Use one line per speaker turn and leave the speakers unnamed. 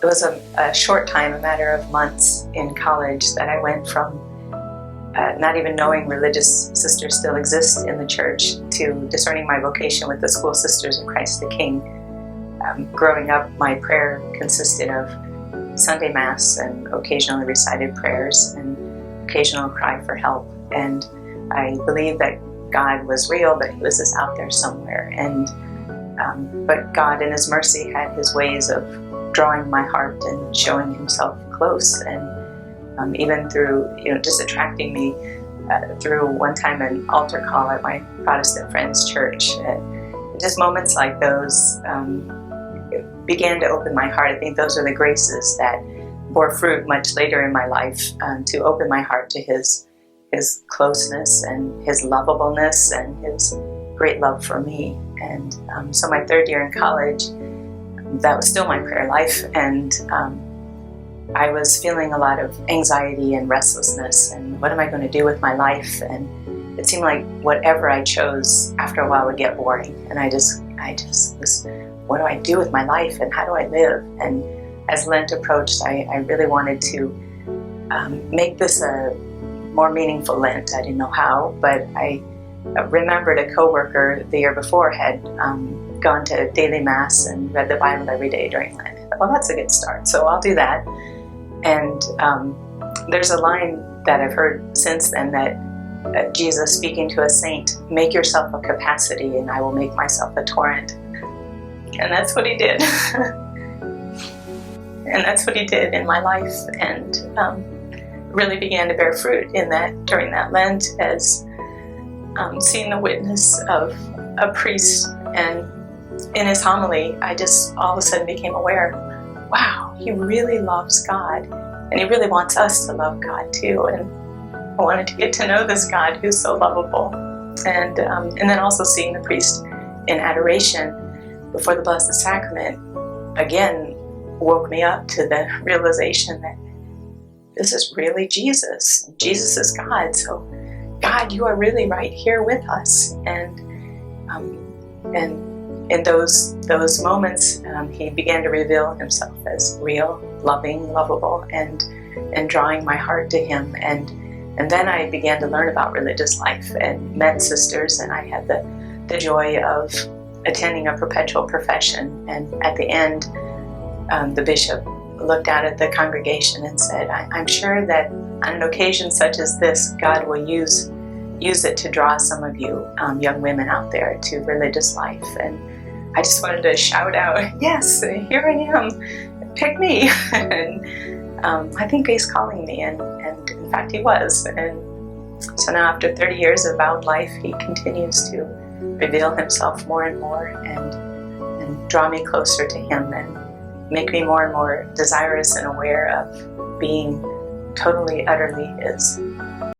It was a short time, a matter of months in college, that I went from not even knowing religious sisters still exist in the church to discerning my vocation with the School Sisters of Christ the King. Growing up, my prayer consisted of Sunday Mass and occasionally recited prayers and occasional cry for help. And I believed that God was real, but He was just out there somewhere. But God, in His mercy, had His ways of drawing my heart and showing Himself close, and even through just attracting me through one time an altar call at my Protestant friend's church. And just moments like those began to open my heart. I think those are the graces that bore fruit much later in my life, to open my heart to His closeness and His lovableness and His great love for me. And so my third year in college, that was still my prayer life, and I was feeling a lot of anxiety and restlessness, and what am I going to do with my life? And it seemed like whatever I chose after a while would get boring, and I just was, what do I do with my life, and how do I live? And as Lent approached, I really wanted to make this a more meaningful Lent. I didn't know how, but I remembered a coworker the year before had gone to daily Mass and read the Bible every day during Lent. I thought, well, that's a good start, so I'll do that. And there's a line that I've heard since then, that Jesus speaking to a saint, make yourself a capacity and I will make myself a torrent. And that's what He did. And that's what He did in my life, and really began to bear fruit during that Lent, as seeing the witness of a priest. And in his homily, I just all of a sudden became aware, wow, he really loves God, and he really wants us to love God too. And I wanted to get to know this God who's so lovable. And then also seeing the priest in adoration before the Blessed Sacrament again woke me up to the realization that this is really Jesus. Jesus is God. So God, you are really right here with us. And in those moments, He began to reveal Himself as real, loving, lovable, and drawing my heart to Him. And then I began to learn about religious life and met sisters, and I had the joy of attending a perpetual profession. And at the end, the bishop looked out at the congregation and said, I'm sure that on an occasion such as this, God will use it to draw some of you young women out there to religious life. And I just wanted to shout out, yes, here I am, pick me. And I think He's calling me, and in fact He was. And so now, after 30 years of vowed life, He continues to reveal Himself more and more, and draw me closer to Him, and make me more and more desirous and aware of being totally, utterly His.